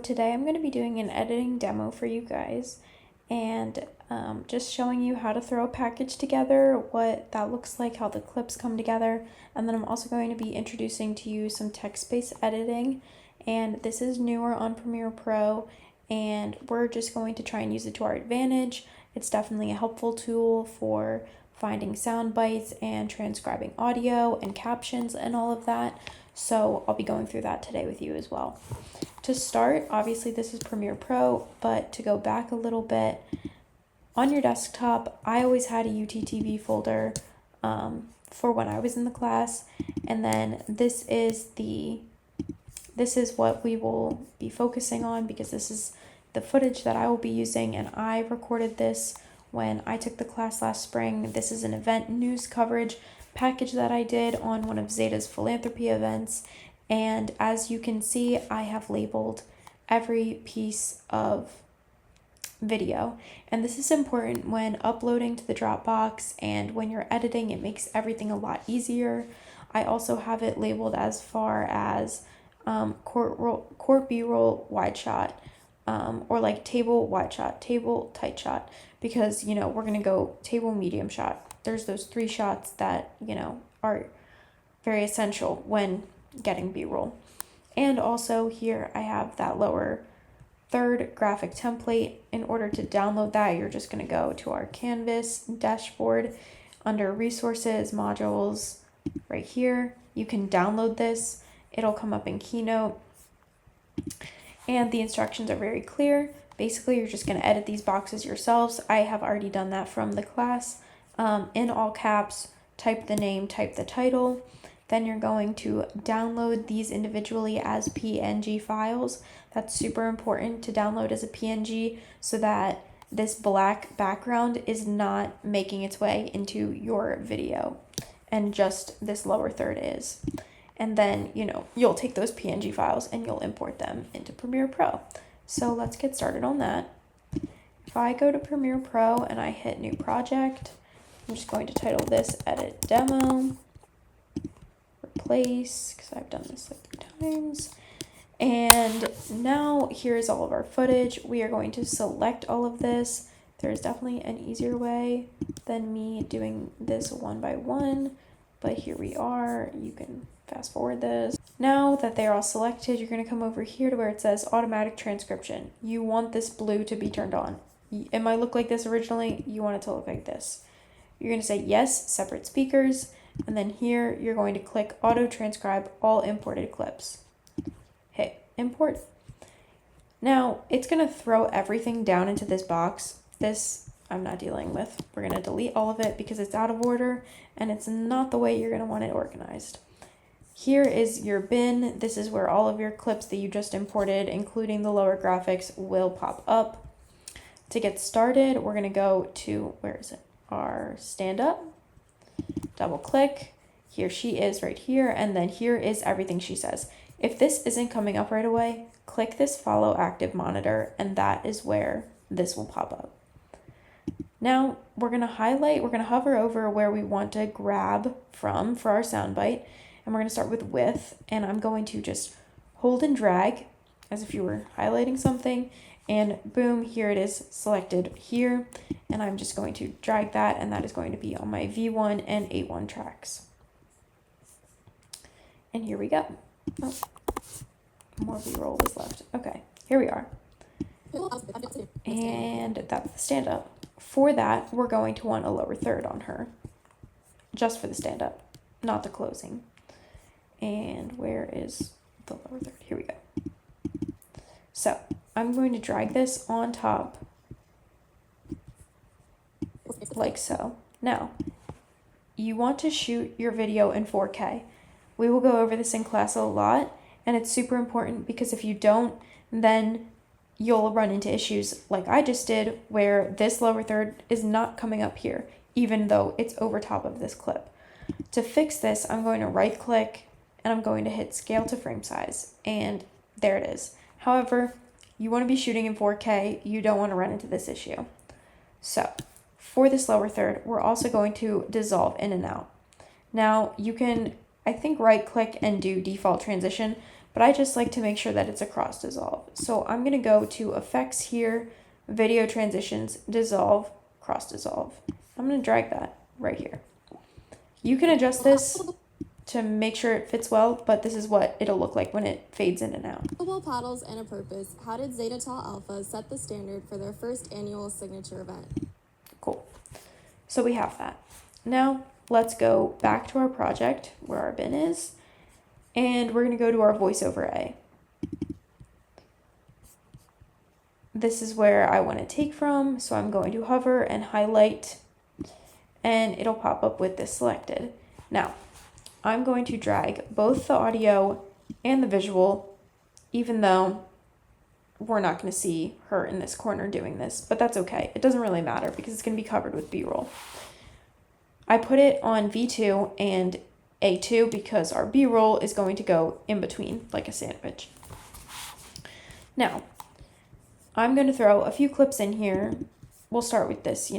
today I'm going to be doing an editing demo for you guys and just showing you how to throw a package together, what that looks like, how the clips come together, and then I'm also going to be introducing to you some text-based editing. And this is newer on Premiere Pro, and we're just going to try and use it to our advantage. It's definitely a helpful tool for finding sound bites and transcribing audio and captions and all of that. So I'll be going through that today with you as well. To start, obviously this is Premiere Pro, but to go back a little bit, on your desktop, I always had a UTTV folder for when I was in the class, and then this is what we will be focusing on because this is the footage that I will be using, and I recorded this when I took the class last spring. This is an event news coverage package that I did on one of Zeta's philanthropy events, and as you can see, I have labeled every piece of video, and this is important when uploading to the Dropbox, and when you're editing it makes everything a lot easier. I also have it labeled as far as court B-roll wide shot, or like table wide shot, table tight shot, because we're gonna go table medium shot. There's those 3 shots that are very essential when getting B-roll. And also here I have that lower third graphic template. In order to download that, you're just going to go to our Canvas dashboard under resources, modules, right here. You can download this. It'll come up in Keynote, and the instructions are very clear. Basically, you're just going to edit these boxes yourselves. I have already done that from the class. In all caps, type the name, type the title. Then you're going to download these individually as PNG files. That's super important to download as a PNG so that this black background is not making its way into your video, and just this lower third is. And then, you'll take those PNG files and you'll import them into Premiere Pro. So let's get started on that. If I go to Premiere Pro and I hit new project, I'm just going to title this edit demo, replace, because I've done this like 3 times. And now here's all of our footage. We are going to select all of this. There's definitely an easier way than me doing this one by one, but here we are. You can fast forward this. Now that they're all selected, you're going to come over here to where it says automatic transcription. You want this blue to be turned on. It might look like this originally. You want it to look like this. You're going to say yes, separate speakers, and then here you're going to click auto transcribe all imported clips. Hit import. Now it's going to throw everything down into this box. This I'm not dealing with. We're going to delete all of it because it's out of order and it's not the way you're going to want it organized. Here is your bin. This is where all of your clips that you just imported, including the lower graphics, will pop up. To get started, we're going to go to, where is it? Our stand up. Double click. Here she is right here, and then here is everything she says. If this isn't coming up right away, click this follow active monitor, and that is where this will pop up. Now we're going to hover over where we want to grab from for our soundbite, and we're going to start with width, and I'm going to just hold and drag as if you were highlighting something, and boom, here it is selected here, and I'm just going to drag that, and that is going to be on my V1 and A1 tracks. And here we go. Oh, more B-roll is left. Okay, here we are. And that's the stand-up. For that, we're going to want a lower third on her, just for the stand-up, not the closing. And where is the lower third? Here we go. So I'm going to drag this on top like so. Now, you want to shoot your video in 4K. We will go over this in class a lot, and it's super important because if you don't, then you'll run into issues like I just did where this lower third is not coming up here, even though it's over top of this clip. To fix this, I'm going to right click and I'm going to hit scale to frame size, and there it is. However, you want to be shooting in 4K. You don't want to run into this issue. So for this lower third, we're also going to dissolve in and out. Now you can, I think, right click and do default transition, but I just like to make sure that it's a cross dissolve. So I'm going to go to effects here, video transitions, dissolve, cross dissolve. I'm going to drag that right here. You can adjust this to make sure it fits well, but this is what it'll look like when it fades in and out. Football paddles and a purpose. How did Zeta Tau Alpha set the standard for their first annual signature event? Cool. So we have that. Now let's go back to our project where our bin is, and we're going to go to our voiceover A. This is where I want to take from, so I'm going to hover and highlight, and it'll pop up with this selected. Now, I'm going to drag both the audio and the visual, even though we're not going to see her in this corner doing this, but that's okay. It doesn't really matter because it's going to be covered with B-roll. I put it on V2 and A2 because our B-roll is going to go in between like a sandwich. Now, I'm going to throw a few clips in here. We'll start with this,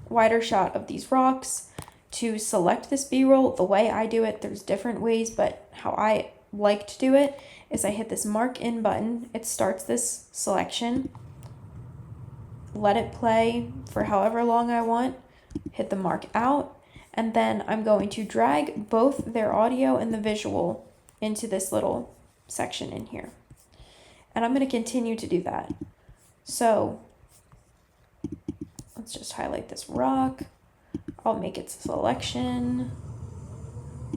wider shot of these rocks. To select this B-roll, the way I do it, there's different ways, but how I like to do it is I hit this mark in button. It starts this selection. Let it play for however long I want. Hit the mark out. And then I'm going to drag both their audio and the visual into this little section in here. And I'm going to continue to do that. So let's just highlight this rock. I'll make its selection.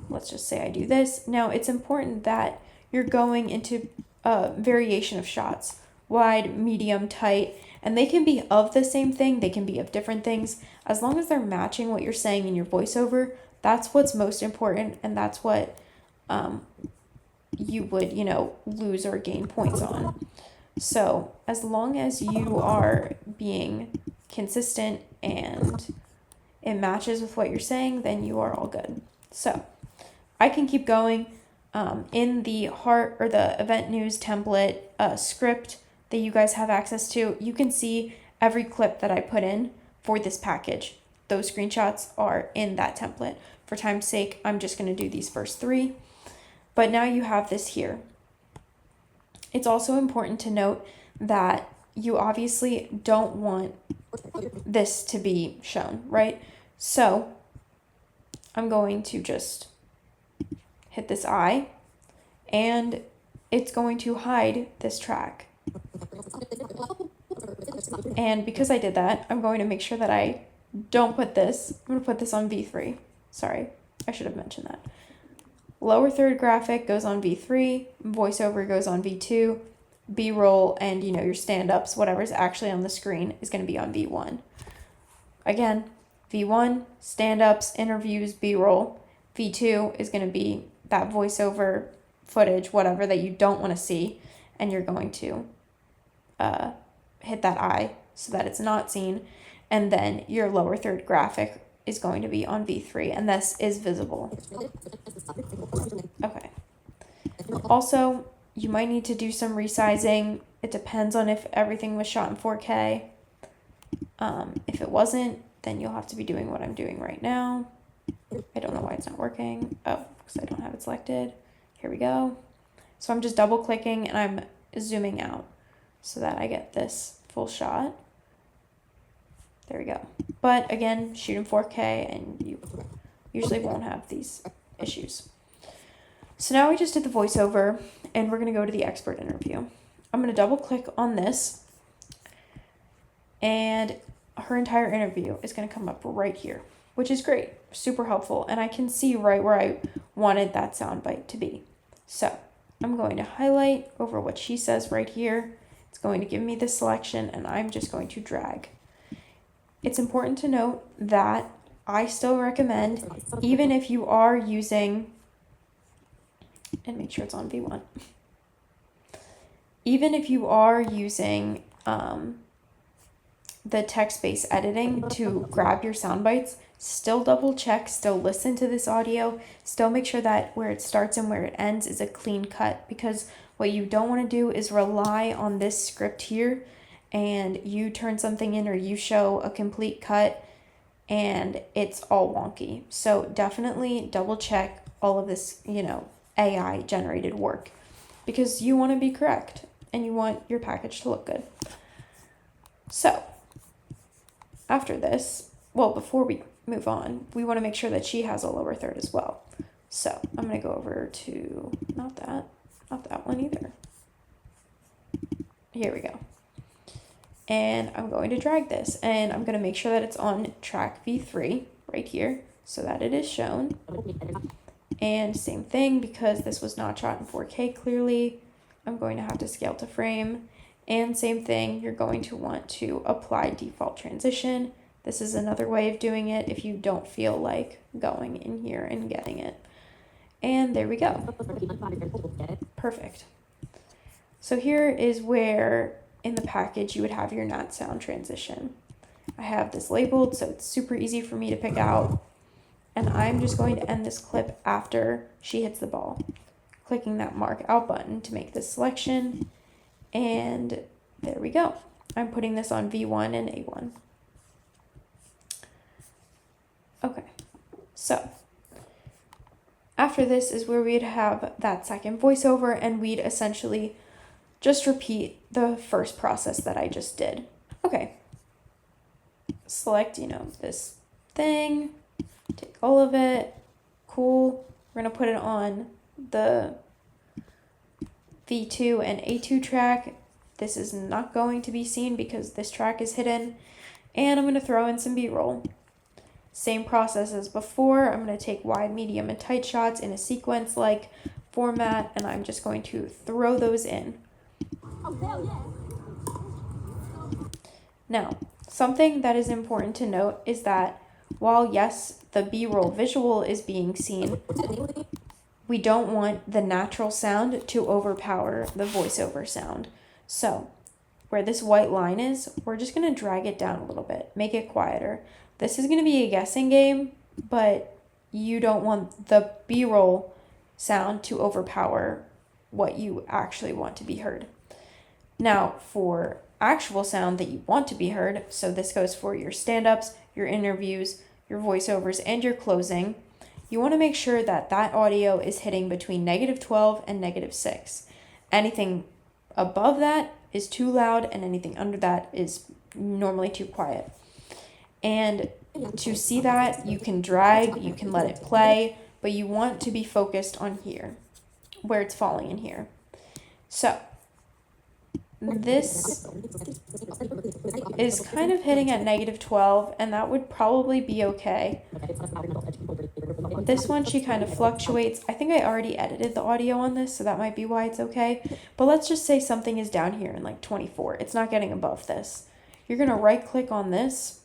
Let's just say I do this. Now it's important that you're going into a variation of shots, wide, medium, tight, and they can be of the same thing. They can be of different things. As long as they're matching what you're saying in your voiceover, that's what's most important. And that's what you would, lose or gain points on. So as long as you are being consistent and it matches with what you're saying, then you are all good. So I can keep going. In the heart or the event news template script that you guys have access to, you can see every clip that I put in for this package. Those screenshots are in that template. For time's sake, I'm just going to do these first 3. But now you have this here. It's also important to note that you obviously don't want this to be shown, right? So I'm going to just hit this I, and it's going to hide this track. And because I did that, I'm going to make sure that I don't put this. I'm going to put this on V3. Sorry, I should have mentioned that. Lower third graphic goes on V3, voiceover goes on V2, B-roll and your stand-ups, whatever's actually on the screen is going to be on V1. Again, V1, stand-ups, interviews, B-roll. V2 is going to be that voiceover footage, whatever that you don't want to see, and you're going to hit that I so that it's not seen, and then your lower third graphic is going to be on V3, and this is visible. Okay. Also, you might need to do some resizing. It depends on if everything was shot in 4K. If it wasn't, then you'll have to be doing what I'm doing right now. I don't know why it's not working. Oh, because I don't have it selected. Here we go. So I'm just double clicking and I'm zooming out so that I get this full shot. There we go. But again, shoot in 4K and you usually won't have these issues. So now we just did the voiceover and we're going to go to the expert interview. I'm going to double click on this and her entire interview is going to come up right here, which is great, super helpful. And I can see right where I wanted that soundbite to be. So I'm going to highlight over what she says right here. It's going to give me the selection and I'm just going to drag. It's important to note that I still recommend, even if you are using, and make sure it's on V1, even if you are using the text-based editing to grab your sound bites, still double check, still listen to this audio, still make sure that where it starts and where it ends is a clean cut, because what you don't want to do is rely on this script here and you turn something in or you show a complete cut and it's all wonky. So definitely double check all of this, AI generated work. because you want to be correct and you want your package to look good. So after this, well, before we move on, we want to make sure that she has a lower third as well. So I'm going to go over to, not that one either. Here we go. And I'm going to drag this, and I'm going to make sure that it's on track V3 right here so that it is shown. And same thing, because this was not shot in 4K clearly, I'm going to have to scale to frame. And same thing, you're going to want to apply default transition. This is another way of doing it if you don't feel like going in here and getting it. And there we go. Perfect. So here is where in the package you would have your nat sound transition. I have this labeled so it's super easy for me to pick out. And I'm just going to end this clip after she hits the ball. Clicking that mark out button to make this selection. And there we go. I'm putting this on V1 and A1. Okay, so after this is where we'd have that second voiceover, and we'd essentially just repeat the first process that I just did. Okay, select, this thing, take all of it, cool. We're gonna put it on the V2 and A2 track. This is not going to be seen because this track is hidden, and I'm gonna throw in some B-roll. Same process as before. I'm going to take wide, medium, and tight shots in a sequence-like format, and I'm just going to throw those in. Now, something that is important to note is that while, yes, the B-roll visual is being seen, we don't want the natural sound to overpower the voiceover sound. So, where this white line is, we're just going to drag it down a little bit, make it quieter. This is going to be a guessing game, but you don't want the B-roll sound to overpower what you actually want to be heard. Now, for actual sound that you want to be heard, so this goes for your stand-ups, your interviews, your voiceovers, and your closing, you want to make sure that that audio is hitting between -12 and -6. Anything above that is too loud, and anything under that is normally too quiet. And to see that, you can drag, you can let it play, but you want to be focused on here, where it's falling in here. So, this is kind of hitting at -12, and that would probably be okay. This one, she kind of fluctuates. I think I already edited the audio on this, so that might be why it's okay. But let's just say something is down here in like 24. It's not getting above this. You're going to right-click on this,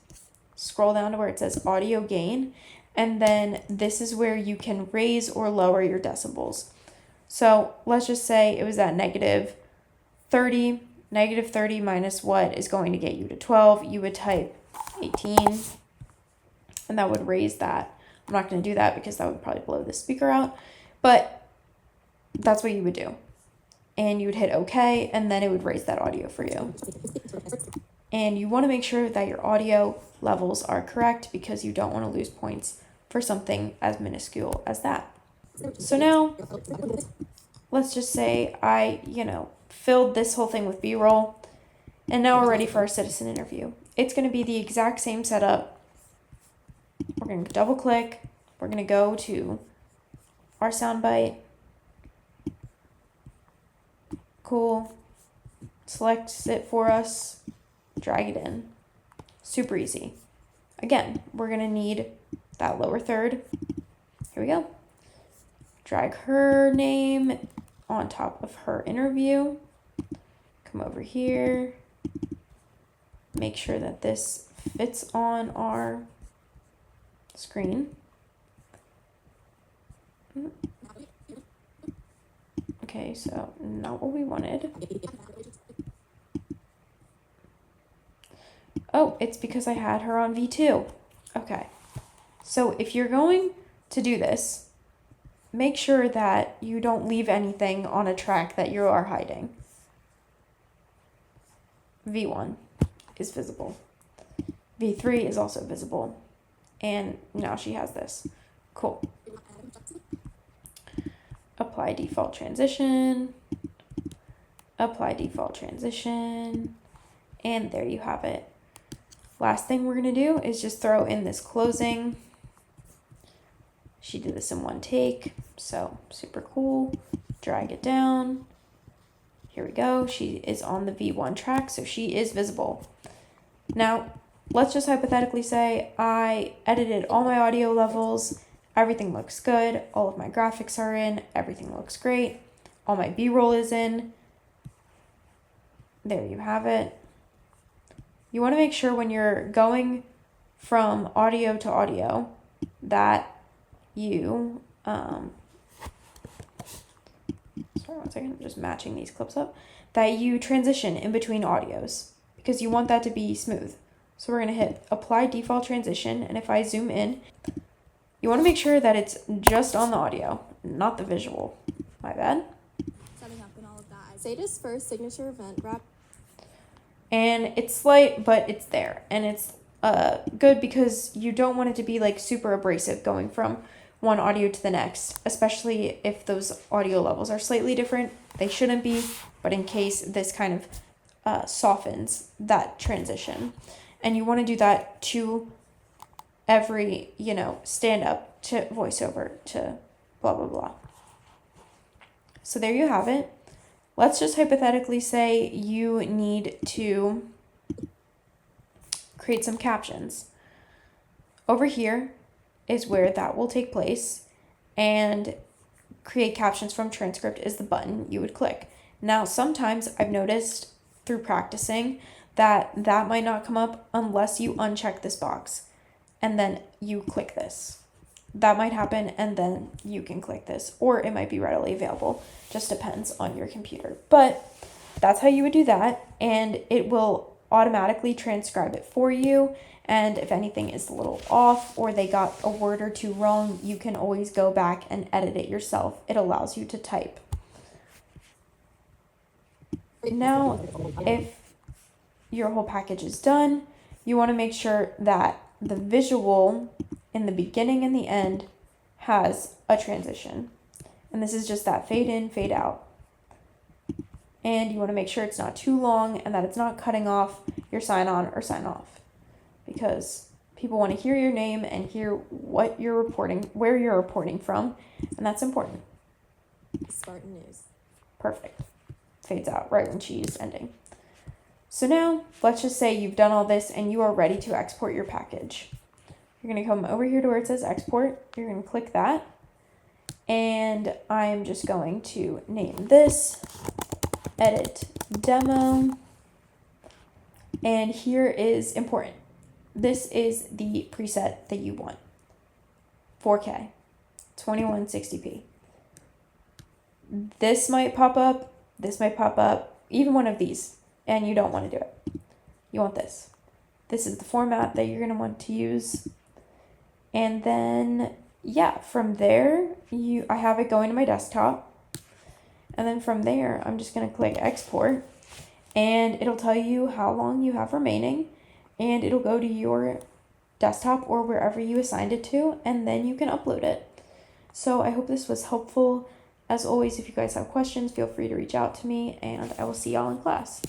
scroll down to where it says audio gain, and then this is where you can raise or lower your decibels. So let's just say it was at -30. -30 minus what is going to get you to 12? You would type 18, and that would raise that. I'm not going to do that because that would probably blow the speaker out, but that's what you would do. And you would hit OK, and then it would raise that audio for you. And you want to make sure that your audio levels are correct because you don't want to lose points for something as minuscule as that. So now, let's just say I, filled this whole thing with B-roll, and now we're ready for our citizen interview. It's going to be the exact same setup. We're going to double click. We're going to go to our soundbite. Cool. Select it for us. Drag it in. Super easy. Again, we're going to need that lower third. Here we go. Drag her name on top of her interview. Come over here. Make sure that this fits on our screen. Okay, so not what we wanted. Oh, it's because I had her on V2. Okay. So if you're going to do this, make sure that you don't leave anything on a track that you are hiding. V1 is visible. V3 is also visible. And now she has this. Cool. Apply default transition. apply default transition, and there you have it. Last thing we're going to do is just throw in this closing. She did this in one take, so super cool. Drag it down. Here we go. She is on the V1 track, so she is visible. Now, let's just hypothetically say I edited all my audio levels. Everything looks good. All of my graphics are in. Everything looks great. All my B-roll is in. There you have it. You want to make sure when you're going from audio to audio that you, sorry, one second, I'm just matching these clips up, that you transition in between audios because you want that to be smooth. So we're going to hit apply default transition, and if I zoom in, you want to make sure that it's just on the audio, not the visual. My bad. Setting up and all of that. Zeta's first signature event wrap. And it's slight, but it's there, and it's good because you don't want it to be like super abrasive going from one audio to the next, especially if those audio levels are slightly different. They shouldn't be, but in case this kind of softens that transition. And you want to do that to every, stand up to voiceover to blah, blah, blah. So there you have it. Let's just hypothetically say you need to create some captions. Over here is where that will take place, and create captions from transcript is the button you would click. Now, sometimes I've noticed through practicing that might not come up unless you uncheck this box and then you click this. That might happen, and then you can click this, or it might be readily available. Just depends on your computer. But that's how you would do that, and it will automatically transcribe it for you. And if anything is a little off or they got a word or two wrong, you can always go back and edit it yourself. It allows you to type. Now, if your whole package is done, you want to make sure that the visual in the beginning and the end has a transition. And this is just that fade in, fade out. And you want to make sure it's not too long and that it's not cutting off your sign on or sign off, because people want to hear your name and hear what you're reporting, where you're reporting from, and that's important. Spartan News. Perfect. Fades out right when she's ending. So now, let's just say you've done all this and you are ready to export your package. You're going to come over here to where it says export. You're going to click that. And I'm just going to name this edit demo. And here is important. This is the preset that you want. 4K, 2160p. This might pop up, even one of these, and you don't want to do it. You want this. This is the format that you're going to want to use. And then, from there, I have it going to my desktop. And then from there, I'm just going to click export. And it'll tell you how long you have remaining. And it'll go to your desktop or wherever you assigned it to. And then you can upload it. So I hope this was helpful. As always, if you guys have questions, feel free to reach out to me. And I will see y'all in class.